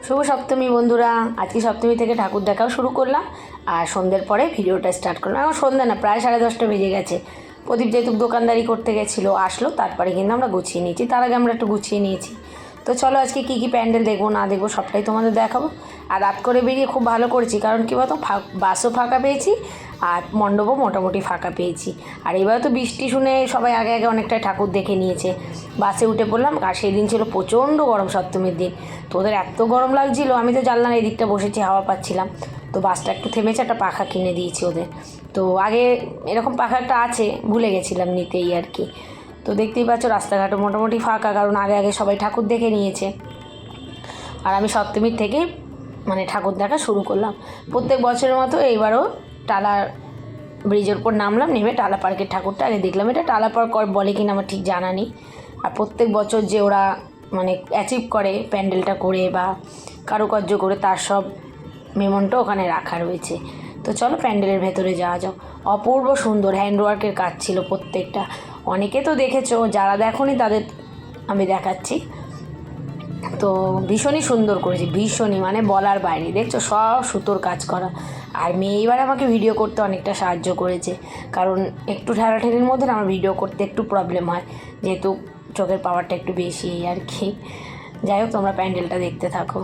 শুভ সপ্তমী বন্ধুরা। আজকে সপ্তমী থেকে ঠাকুর দেখাও শুরু করলাম আর সন্ধ্যের পরে ভিডিওটা স্টার্ট করলাম। এখন সন্ধ্যা না, প্রায় 10:30 বেজে গেছে। প্রদীপ যেহেতু দোকানদারি করতে গেছিলো, আসলো, তারপরে কিন্তু আমরা গুছিয়ে নিয়েছি। তার আগে আমরা একটু গুছিয়ে নিয়েছি। তো চলো আজকে কী কী প্যান্ডেল দেখবো না দেখবো সবটাই তোমাদের দেখাবো। আর রাত করে বেরিয়ে খুব ভালো করেছি, কারণ কী বলতো, বাসও ফাঁকা পেয়েছি আর মণ্ডপও মোটামুটি ফাঁকা পেয়েছি। আর এবার তো বৃষ্টি শুনে সবাই আগে আগে অনেকটাই ঠাকুর দেখে নিয়েছে। বাসে উঠে পড়লাম। আর সেই দিন ছিল প্রচণ্ড গরম, সপ্তমীর দিন। তো ওদের এত গরম লাগছিল, আমি তো জানলার এই দিকটা বসেছি, হাওয়া পাচ্ছিলাম। তো বাসটা একটু থেমেছে, একটা পাখা কিনে দিয়েছি ওদের। তো আগে এরকম পাখা একটা আছে, ভুলে গেছিলাম নিতেই আর কি। তো দেখতেই পাচ্ছ রাস্তাঘাটও মোটামুটি ফাঁকা, কারণ আগে আগে সবাই ঠাকুর দেখে নিয়েছে। আর আমি সপ্তমীর থেকে মানে ঠাকুর দেখা শুরু করলাম প্রত্যেক বছরের মতো। এইবারও টালা ব্রিজের উপর নামলাম, নেমে টালা পার্কের ঠাকুরটা আগে দেখলাম। এটা টালা পার্ক বলে কিনা আমার ঠিক জানা নেই। আর প্রত্যেক বছর যে ওরা মানে অ্যাচিভ করে প্যান্ডেলটা করে বা কারুকার্য করে, তার সব মেমোন্টো ওখানে রাখা রয়েছে। তো চলো প্যান্ডেলের ভেতরে যাওয়া যাক। অপূর্ব সুন্দর হ্যান্ডওয়ার্কের কাজ ছিল প্রত্যেকটা। অনেকে তো দেখেছো, যারা দেখোনি তাদের আমি দেখাচ্ছি। তো ভীষণই সুন্দর করেছি, ভীষণই মানে বলার বাইরে। দেখছো সব সুতোর কাজ করা। আর মেয়ে এবার আমাকে ভিডিও করতে অনেকটা সাহায্য করেছে, কারণ একটু ঠেলাঠেলির মধ্যে আমার ভিডিও করতে একটু প্রবলেম হয়, যেহেতু চোখের পাওয়ারটা একটু বেশি আর কি। যাই হোক, তোমরা প্যান্ডেলটা দেখতে থাকো।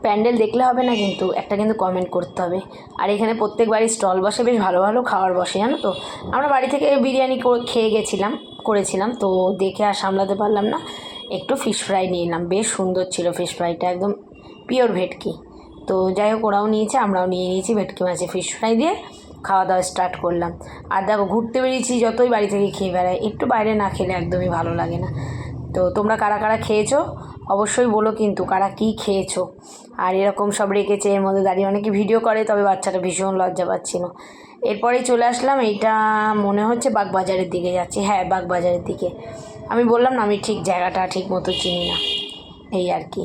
প্যান্ডেল দেখলে হবে না, কিন্তু একটা কিন্তু কমেন্ট করতে হবে। আর এখানে প্রত্যেক বাড়ি স্টল বসে, বেশ ভালো ভালো খাবার বসে, জানো তো। আমরা বাড়ি থেকে বিরিয়ানি খেয়ে করেছিলাম, তো দেখে আর সামলাতে পারলাম না, একটু ফিশ ফ্রাই নিয়ে নিলাম। বেশ সুন্দর ছিল ফিশ ফ্রাইটা, একদম পিওর ভেটকি। তো যাই হোক, ওরাও নিয়েছে, আমরাও নিয়ে নিয়েছি ভেটকি মাছে ফিশ ফ্রাই দিয়ে খাওয়া দাওয়া স্টার্ট করলাম। আর দেখো, ঘুরতে বেরিয়েছি, যতই বাড়ি থেকে খেয়ে বেড়াই, একটু বাইরে না খেলে একদমই ভালো লাগে না। তো তোমরা কারা কারা খেয়েছো অবশ্যই বলো, কিন্তু কারা কী খেয়েছো। আর এরকম সব রেখেছে, এর মধ্যে দাঁড়িয়ে অনেকে ভিডিও করে, তবে বাচ্চাটা ভীষণ লজ্জা পাচ্ছিল। এরপরেই চলে আসলাম, এইটা মনে হচ্ছে বাগবাজারের দিকে যাচ্ছি। হ্যাঁ, বাগবাজারের দিকে। আমি বললাম না, আমি ঠিক জায়গাটা ঠিক মতো চিনি না, এই আর কি।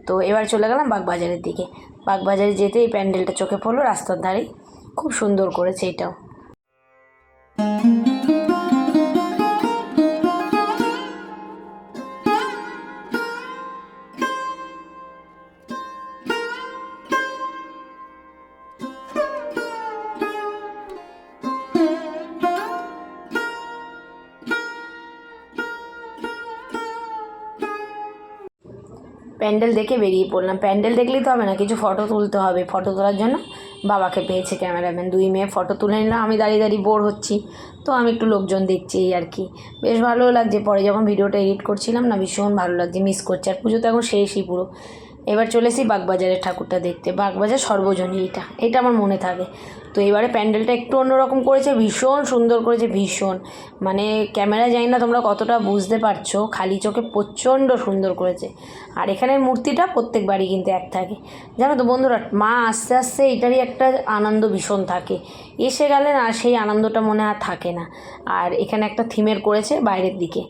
তো এবার চলে গেলাম বাগবাজারের দিকে। বাগবাজারে যেতে এই প্যান্ডেলটা চোখে পড়লো, রাস্তার ধারে। খুব সুন্দর করেছে এটাও। প্যান্ডেল দেখে বেরিয়ে পড়লাম। প্যান্ডেল দেখলেই তো হবে না, কিছু ফটো তুলতে হবে। ফটো তোলার জন্য বাবাকে পেয়েছে ক্যামেরাম্যান, দুই মেয়ে ফটো তুলে নিলাম। আমি দাঁড়িয়ে দাঁড়িয়ে বোর হচ্ছি, তো আমি একটু লোকজন দেখছি এই আর কি। বেশ ভালোও লাগছে, পরে যখন ভিডিওটা এডিট করছিলাম না, ভীষণ ভালো লাগছে, মিস করছে। আর পুজো তো এখন শেষই পুরো। এবার চলে এসেছি বাগবাজারের ঠাকুরটা দেখতে। বাগবাজার সর্বজনীন, এটা আমার মনে থাকে। তো এবারে প্যান্ডেলটা একটু অন্যরকম করেছে, ভীষণ সুন্দর করেছে, ভীষণ। মানে ক্যামেরা জানি না তোমরা কতটা বুঝতে পারছো, খালি চোখে প্রচণ্ড সুন্দর করেছে। আর এখানের মূর্তিটা প্রত্যেকবারই কিন্তু এক থাকে, জানো তো বন্ধুরা। মা আস্তে আস্তে এটারই একটা আনন্দ ভীষণ থাকে, এসে গেলে না সেই আনন্দটা মনে আর থাকে না। আর এখানে একটা থিমের করেছে বাইরের দিকে।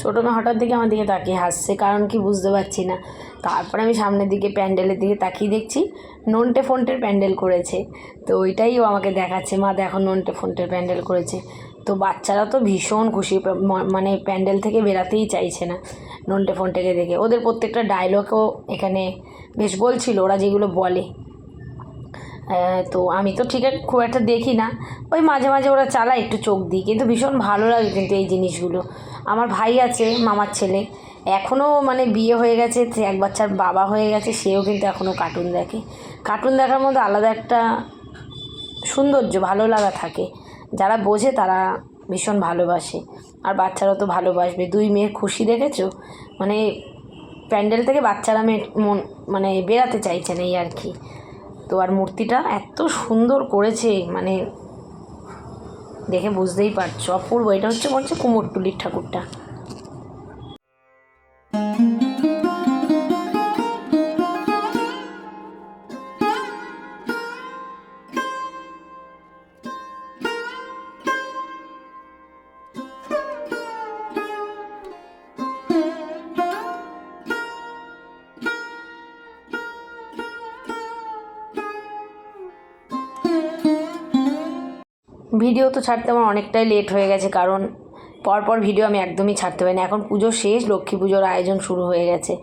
ছোটো মেয়ে হঠাৎ দিকে আমার দিকে তাকিয়ে হাসছে, কারণ কি বুঝতে পারছি না। তারপরে আমি সামনের দিকে প্যান্ডেলের দিকে তাকিয়ে দেখছি নন্টে ফন্টের প্যান্ডেল করেছে। তো ওইটাই ও আমাকে দেখাচ্ছে, মা দেখো নন্টে ফন্টের প্যান্ডেল করেছে। তো বাচ্চারা তো ভীষণ খুশি, মানে প্যান্ডেল থেকে বেরাতেই চাইছে না নন্টে ফন্টেকে দেখে। ওদের প্রত্যেকটা ডায়লগও এখানে বেশ বলছিল, ওরা যেগুলো বলে। তো আমি তো ঠিক খুব একটা দেখি না, ওই মাঝে মাঝে ওরা চালায়, একটু চোখ দিই, কিন্তু ভীষণ ভালো লাগে কিন্তু এই জিনিসগুলো। আমার ভাই আছে, মামার ছেলে, এখনও মানে বিয়ে হয়ে গেছে, এক বাচ্চার বাবা হয়ে গেছে, সেও কিন্তু এখনও কার্টুন দেখে। কার্টুন দেখার মধ্যে আলাদা একটা সৌন্দর্য, ভালো লাগা থাকে। যারা বোঝে তারা ভীষণ ভালোবাসে, আর বাচ্চারা তো ভালোবাসবে। 2 মেয়ের খুশি দেখেছো, মানে প্যান্ডেল থেকে বাচ্চারা মন মানে বেরাতে চাইছে না, এই আর কি। তো আর মূর্তিটা এত সুন্দর করেছে, মানে দেখে বুঝতেই পারছো, অপূর্ব। এটা হচ্ছে মনে হচ্ছে কুমোরটুলির ঠাকুরটা। ভিডিও তো ছাড়তে আমার অনেকটাই লেট হয়ে গেছে, কারণ পরপর ভিডিও আমি একদমই ছাড়তে পারি না। এখন পুজো শেষ, লক্ষ্মী পুজোর আয়োজন শুরু হয়ে গেছে,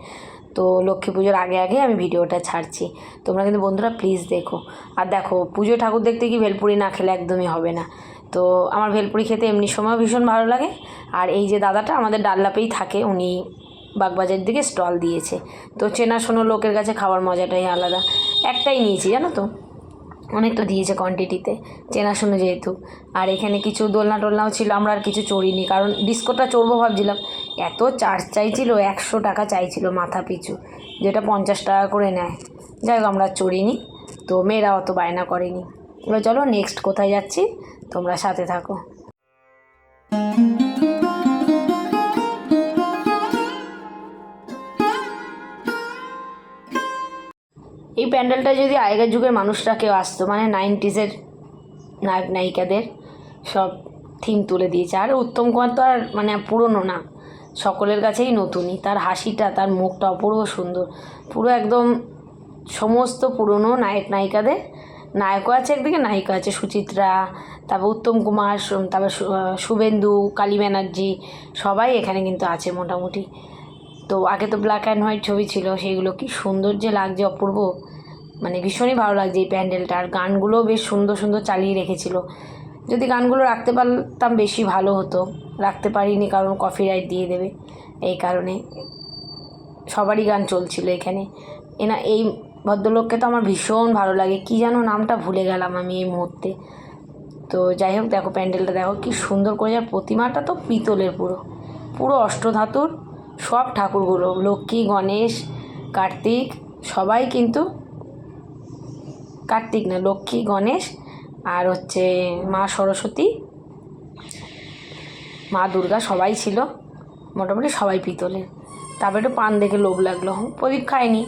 তো লক্ষ্মী পুজোর আগে আগে আমি ভিডিওটা ছাড়ছি। তোমরা কিন্তু বন্ধুরা প্লিজ দেখো। আর দেখো, পুজো ঠাকুর দেখতে কি ভেলপুরি না খেলে একদমই হবে না। তো আমার ভেলপুরি খেতে এমনি সময় ভীষণ ভালো লাগে। আর এই যে দাদাটা আমাদের ডাল্লাপেই থাকে, উনি বাগবাজারের দিকে স্টল দিয়েছে, তো চেনাশোনো লোকের কাছে খাওয়ার মজাটাই আলাদা। একটাই নিয়েছি জানো তো, অনেকটা দিয়েছে কোয়ান্টিটিতে, চেনাশোনা যেহেতু। আর এখানে কিছু দোলনা টোলনাও ছিল, আমরা আর কিছু চড়িনি, কারণ ডিস্কোটা চড়বো ভাবছিলাম। এত চার্জ চাইছিল, 100 টাকা চাইছিল মাথা পিছু, যেটা 50 টাকা করে নেয়। যাই হোক, আমরা চড়িনি, তো মেয়েরা অত বায়না করেনি। এবার চলো নেক্সট কোথায় যাচ্ছি, তোমরা সাথে থাকো। এই প্যান্ডেলটা যদি আগের যুগের মানুষরা কেউ আসতো, মানে 90s নায়ক নায়িকাদের সব থিম তুলে দিয়েছে। আর উত্তম কুমার তো আর মানে পুরনো না, সকলের কাছেই নতুনই। তার হাসিটা, তার মুখটা অপূর্ব সুন্দর, পুরো একদম সমস্ত পুরনো নায়ক নায়িকাদের, নায়কও আছে একদিকে, নায়িকা আছে, সুচিত্রা, তারপর উত্তম কুমার, তারপর শুভেন্দু, কালী ব্যানার্জি, সবাই এখানে কিন্তু আছে মোটামুটি। তো আগে তো ব্ল্যাক অ্যান্ড হোয়াইট ছবি ছিল, সেইগুলো কি সুন্দর যে লাগছে, অপূর্ব, মানে ভীষণই ভালো লাগছে এই প্যান্ডেলটা। আর গানগুলোও বেশ সুন্দর সুন্দর চালিয়ে রেখেছিল। যদি গানগুলো রাখতে পারতাম বেশি ভালো হতো, রাখতে পারিনি কারণ কপিরাইট দিয়ে দেবে, এই কারণে সবারই গান চলছিল এখানে। এই ভদ্রলোককে তো আমার ভীষণ ভালো লাগে, কি যেন নামটা ভুলে গেলাম আমি এই মুহূর্তে। তো যাই হোক, দেখো প্যান্ডেলটা দেখো কি সুন্দর করে, আর প্রতিমাটা তো পিতলের, পুরো পুরো অষ্টধাতুর সব ঠাকুরগুলো, লক্ষ্মী, গণেশ, কার্তিক, সবাই কিন্তু, কার্তিক না, লক্ষ্মী, গণেশ, আর হচ্ছে মা সরস্বতী, মা দুর্গা, সবাই ছিল মোটামুটি, সবাই পিতলের। তারপরে একটু পান দেখে লোভ লাগলো, প্রদীপ খায়নি,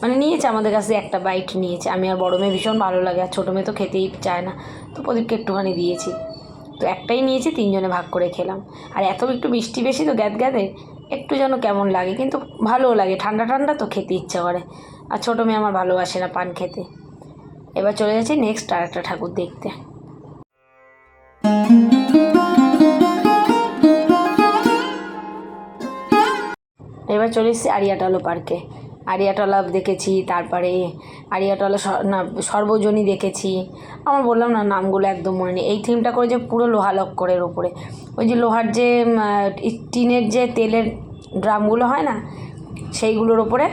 মানে নিয়েছে আমাদের কাছে একটা বাইট নিয়েছে। আমি আর বড়ো মেয়ে ভীষণ ভালো লাগে, আর ছোটো মেয়ে তো খেতেই চায় না, তো প্রদীপকে একটুখানি দিয়েছি। তো একটাই নিয়েছি, 3 জনে ভাগ করে খেলাম। আর এত একটু বৃষ্টি বেশি তো গ্যাদ গ্যাদে, একটু যেন কেমন লাগে, কিন্তু ভালোও লাগে, ঠান্ডা ঠান্ডা তো খেতে ইচ্ছা করে। আর ছোটো মেয়ে আমার ভালোবাসে না পান খেতে। এবার চলে যাচ্ছি নেক্সট আর একটা ঠাকুর দেখতে। এবার চলে এসেছি আড়িয়াটলা পার্কে। আড়িয়াটলা দেখেছি, তারপরে আড়িয়াটলা না সর্বজনী দেখেছি। আমার বললাম না, নামগুলো একদম মনে নেই। এই থিমটা করে যে পুরো লোহা লক্করের ওপরে, ওই যে লোহার যে টিনের যে তেলের ড্রামগুলো হয় না, সেইগুলোর ওপরে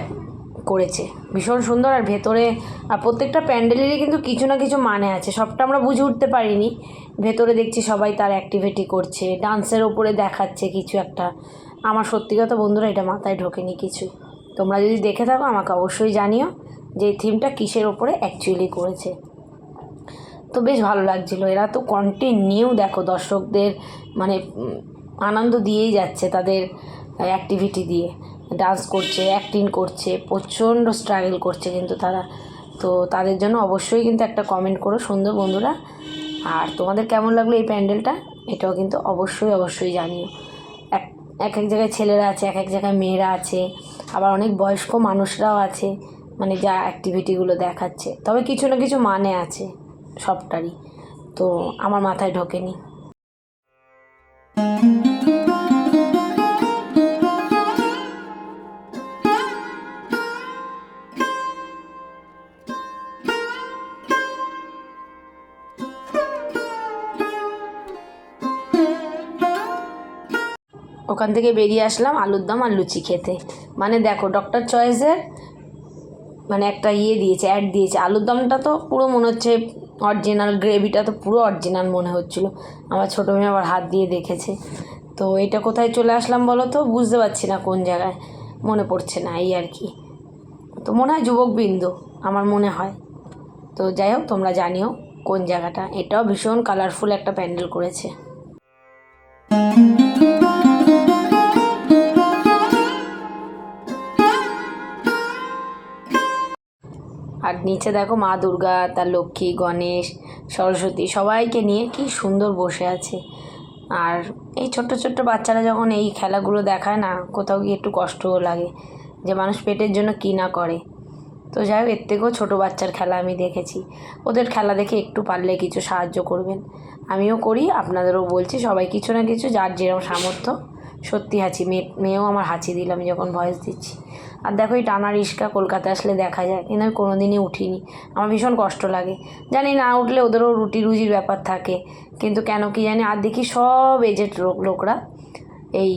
করেছে, ভীষণ সুন্দর। আর ভেতরে, আর প্রত্যেকটা প্যান্ডেলেরই কিন্তু কিছু না কিছু মানে আছে, সবটা আমরা বুঝে উঠতে পারিনি। ভেতরে দেখছি সবাই তার অ্যাক্টিভিটি করছে, ডান্সের ওপরে দেখাচ্ছে কিছু একটা। আমার সত্যি কথা বন্ধুরা, এটা মাথায় ঢোকেনি কিছু। তোমরা যদি দেখে থাকো আমাকে অবশ্যই জানিও যে এই থিমটা কিসের ওপরে অ্যাকচুয়ালি করেছে। তো বেশ ভালো লাগছিলো। এরা তো কন্টিনিউ দেখো দর্শকদের মানে আনন্দ দিয়েই যাচ্ছে, তাদের অ্যাক্টিভিটি দিয়ে ডান্স করছে, অ্যাক্টিং করছে, প্রচণ্ড স্ট্রাগল করছে কিন্তু তারা। তো তাদের জন্য অবশ্যই কিন্তু একটা কমেন্ট করো সুন্দর বন্ধুরা। আর তোমাদের কেমন লাগলো এই প্যান্ডেলটা, এটাও কিন্তু অবশ্যই অবশ্যই জানিও। এক এক জায়গায় ছেলেরা আছে, এক এক জায়গায় মেয়েরা আছে, আবার অনেক বয়স্ক মানুষরাও আছে, মানে যা অ্যাক্টিভিটিগুলো দেখাচ্ছে। তবে কিছু না কিছু মানে আছে সবটারই, তো আমার মাথায় ঢোকেনি। ওখান থেকে বেরিয়ে আসলাম আলুর দম আর লুচি খেতে। মানে দেখো ডক্টর চয়েসের মানে একটা দিয়েছে, অ্যাড দিয়েছে। আলুর দমটা তো পুরো মনে হচ্ছে অরিজিনাল, গ্রেভিটা তো পুরো অরিজিনাল মনে হচ্ছিলো। আমার ছোটো মেয়ে আবার হাত দিয়ে দেখেছে। তো এটা কোথায় চলে আসলাম বলো তো, বুঝতে পারছি না কোন জায়গায়, মনে পড়ছে না এই আর কি। তো মনে হয় যুবকবৃন্দ, আমার মনে হয়। তো যাই হোক, তোমরা জানিও কোন জায়গাটা। এটাও ভীষণ কালারফুল একটা প্যান্ডেল করেছে। আর নিচে দেখো মা দুর্গা, তার লক্ষ্মী, গণেশ, সরস্বতী সবাইকে নিয়ে কি সুন্দর বসে আছে। আর এই ছোট্ট ছোট্ট বাচ্চারা যখন এই খেলাগুলো দেখায় না, কোথাও গিয়ে একটু কষ্টও লাগে যে মানুষ পেটের জন্য কী না করে। তো যাই হোক, এর থেকেও ছোটো বাচ্চার খেলা আমি দেখেছি। ওদের খেলা দেখে একটু পারলে কিছু সাহায্য করবেন, আমিও করি, আপনাদেরও বলছি। সবাই কিছু না কিছু যার যেরকম সামর্থ্য। সত্যি মেয়েও আমার হাঁচি দিল আমি যখন ভয়েস দিচ্ছি। আর দেখো এই টানা রিক্সা কলকাতায় আসলে দেখা যায়, কিন্তু আমি কোনো দিনই উঠিনি। আমার ভীষণ কষ্ট লাগে, জানি না উঠলে ওদেরও রুটি রুজির ব্যাপার থাকে, কিন্তু কেন কি জানি। আর দেখি সব এজেড লোকরা এই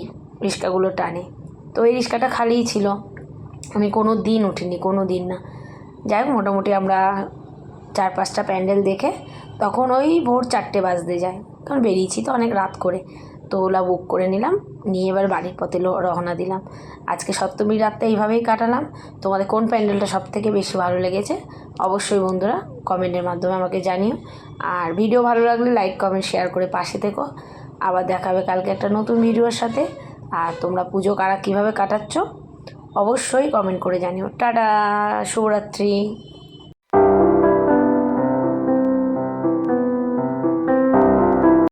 রিক্সাগুলো টানে। তো এই রিক্সাটা খালিই ছিল, আমি কোনো দিন উঠিনি, কোনো দিন না। যাই হোক, মোটামুটি আমরা 4-5টা প্যান্ডেল দেখে তখন ওই ভোর 4টে বাজতে যায়, কারণ বেরিয়েছি তো অনেক রাত করে। তো ওলা বুক করে নিলাম, নিয়ে এবার বাড়ির পথে রওনা দিলাম। আজকে সপ্তমীর রাতটা এইভাবেই কাটালাম। তোমাদের কোন প্যান্ডেলটা সবথেকে বেশি ভালো লেগেছে অবশ্যই বন্ধুরা কমেন্টের মাধ্যমে আমাকে জানিও। আর ভিডিও ভালো লাগলে লাইক কমেন্ট শেয়ার করে পাশে থেকো। আবার দেখা হবে কালকে একটা নতুন ভিডিওর সাথে। আর তোমরা পুজো কীভাবে কাটাচ্ছ অবশ্যই কমেন্ট করে জানিও। টাটা, শুভরাত্রি।